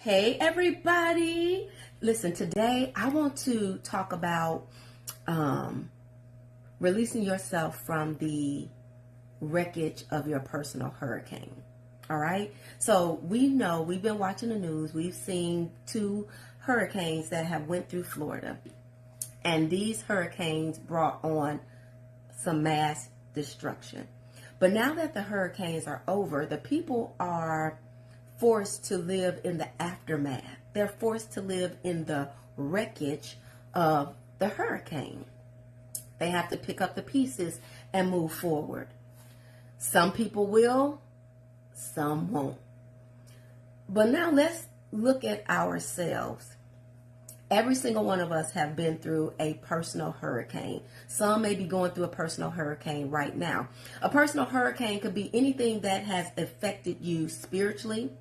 Hey everybody. Listen, today I want to talk about releasing yourself from the wreckage of your personal hurricane. All right. So we know, we've been watching the news. We've seen two hurricanes that have went through Florida. And these hurricanes brought on some mass destruction. But now that the hurricanes are over, the people are forced to live in the aftermath. They're forced to live in the wreckage of the hurricane. They have to pick up the pieces and move forward. Some people will, some won't. But now let's look at ourselves. Every single one of us have been through a personal hurricane. Some may be going through a personal hurricane right now. A personal hurricane could be anything that has affected you spiritually.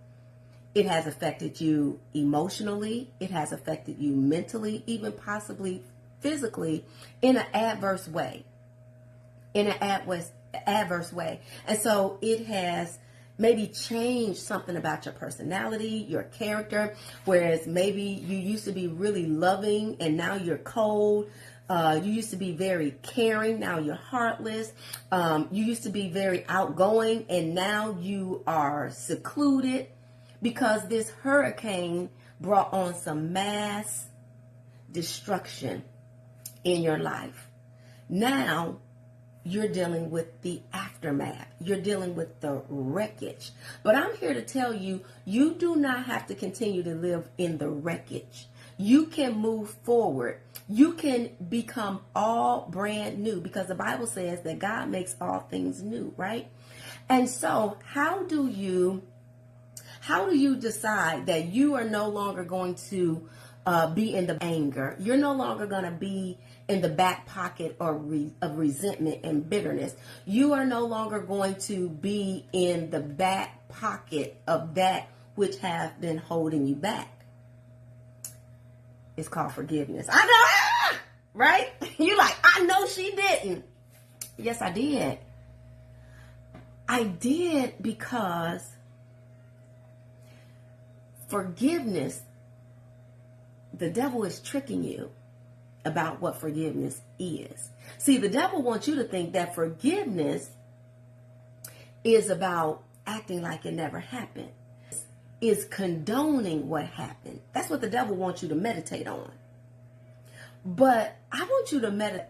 It has affected you emotionally. It has affected you mentally, even possibly physically, in an adverse way. Adverse way. And so it has maybe change something about your personality, your character, whereas maybe you used to be really loving and now you're cold. You used to be very caring, now you're heartless. You used to be very outgoing and now you are secluded because this hurricane brought on some mass destruction in your life. Now you're dealing with the aftermath. You're dealing with the wreckage. But I'm here to tell you, you do not have to continue to live in the wreckage. You can move forward. You can become all brand new because the Bible says that God makes all things new, right? And so how do you decide that you are no longer going to be in the anger? You're no longer going to be in the back pocket of resentment and bitterness. You are no longer going to be in the back pocket of that which have been holding you back. It's called forgiveness. I know, right? You're like, I know she didn't. Yes, I did. I did because forgiveness, the devil is tricking you about what forgiveness is. See, the devil wants you to think that forgiveness is about acting like it never happened, is condoning what happened. That's what the devil wants you to meditate on. But I want you to meditate.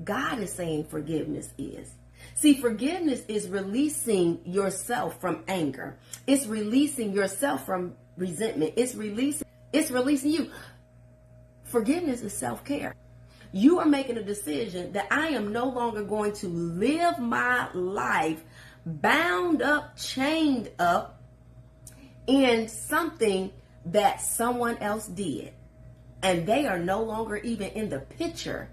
God is saying forgiveness is. See, forgiveness is releasing yourself from anger. It's releasing yourself from resentment. It's releasing you. Forgiveness is self-care. You are making a decision that I am no longer going to live my life bound up, chained up in something that someone else did. And they are no longer even in the picture.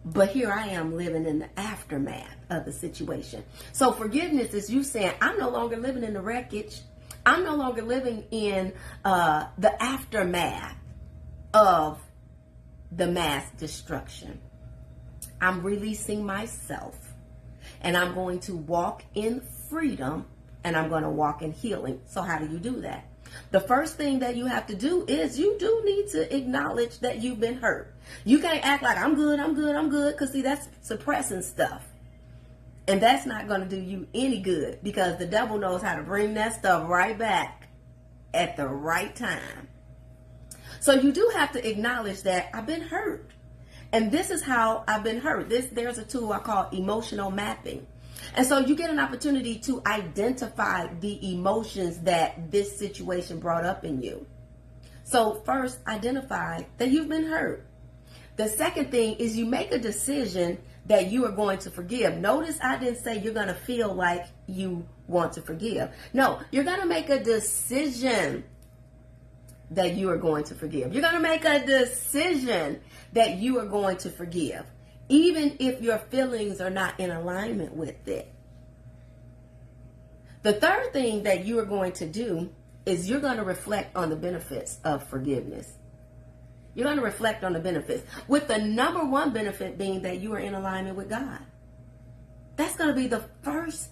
But here I am living in the aftermath of the situation. So forgiveness is you saying, I'm no longer living in the wreckage. I'm no longer living in the aftermath of the mass destruction. I'm releasing myself and I'm going to walk in freedom and I'm going to walk in healing. So how do you do that? The first thing that you have to do is you do need to acknowledge that you've been hurt. You can't act like I'm good, because see, that's suppressing stuff. And that's not going to do you any good because the devil knows how to bring that stuff right back at the right time. So you do have to acknowledge that I've been hurt. And this is how I've been hurt. There's a tool I call emotional mapping. And so you get an opportunity to identify the emotions that this situation brought up in you. So first, identify that you've been hurt. The second thing is you make a decision that you are going to forgive. Notice I didn't say you're going to feel like you want to forgive. No, you're going to make a decision that you are going to forgive. You're going to make a decision that you are going to forgive, even if your feelings are not in alignment with it. The third thing that you are going to do is you're going to reflect on the benefits of forgiveness. You're going to reflect on the benefits, with the number one benefit being that you are in alignment with God. That's going to be the first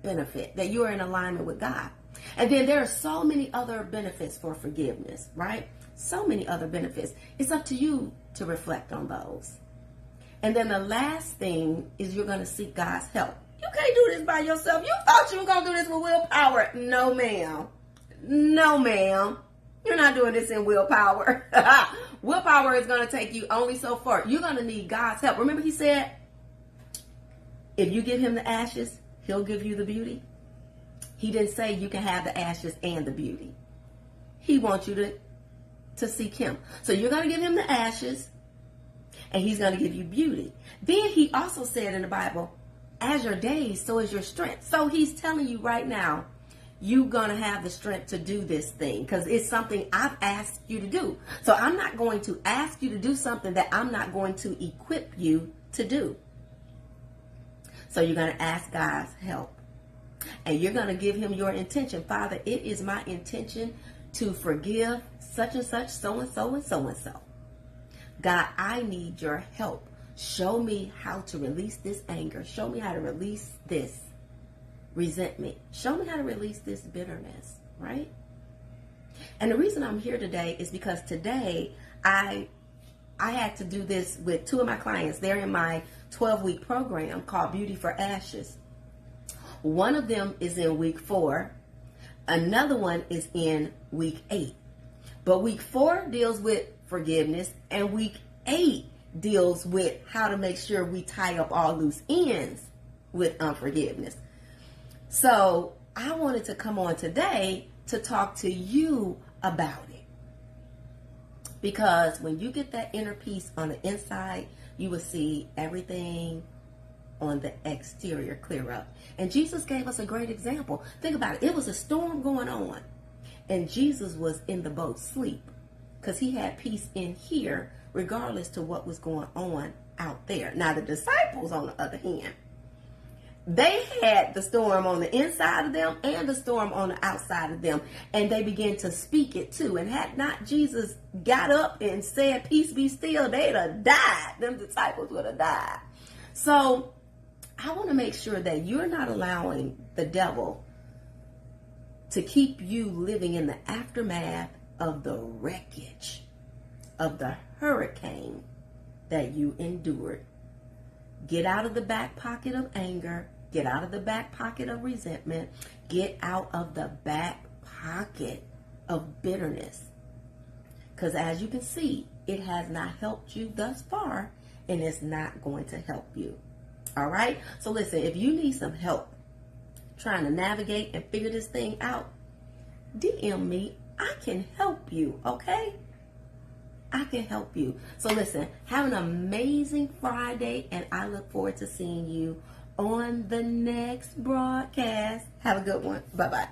benefit, that you are in alignment with God. And then there are so many other benefits for forgiveness, right? So many other benefits. It's up to you to reflect on those. And then the last thing is you're going to seek God's help. You can't do this by yourself. You thought you were going to do this with willpower. No, ma'am. No, ma'am. You're not doing this in willpower. Willpower is going to take you only so far. You're going to need God's help. Remember he said, if you give him the ashes, he'll give you the beauty. He didn't say you can have the ashes and the beauty. He wants you to seek him. So you're going to give him the ashes, and he's going to give you beauty. Then he also said in the Bible, as your days, so is your strength. So he's telling you right now, you're going to have the strength to do this thing because it's something I've asked you to do. So I'm not going to ask you to do something that I'm not going to equip you to do. So you're going to ask God's help. And you're going to give him your intention. Father, it is my intention to forgive such and such, so and so and so and so. God, I need your help. Show me how to release this anger. Show me how to release this resentment. Show me how to release this bitterness, right? And the reason I'm here today is because today I had to do this with two of my clients. They're in my 12-week program called Beauty for Ashes. One of them is in week 4. Another one is in week 8. But week 4 deals with forgiveness, and week 8 deals with how to make sure we tie up all loose ends with unforgiveness. So I wanted to come on today to talk to you about it. Because when you get that inner peace on the inside, you will see everything on the exterior clear up. And Jesus gave us a great example. Think about it. It was a storm going on, and Jesus was in the boat asleep because he had peace in here regardless to what was going on out there. Now the disciples, on the other hand, they had the storm on the inside of them and the storm on the outside of them, and they began to speak it too. And had not Jesus got up and said, peace be still, they'd have died. Them disciples would have died. So I want to make sure that you're not allowing the devil to keep you living in the aftermath of the wreckage of the hurricane that you endured. Get out of the back pocket of anger. Get out of the back pocket of resentment. Get out of the back pocket of bitterness. Because as you can see, it has not helped you thus far, and it's not going to help you. All right? So listen, if you need some help trying to navigate and figure this thing out, DM me. I can help you, okay? I can help you. So listen, have an amazing Friday, and I look forward to seeing you on the next broadcast. Have a good one. Bye-bye.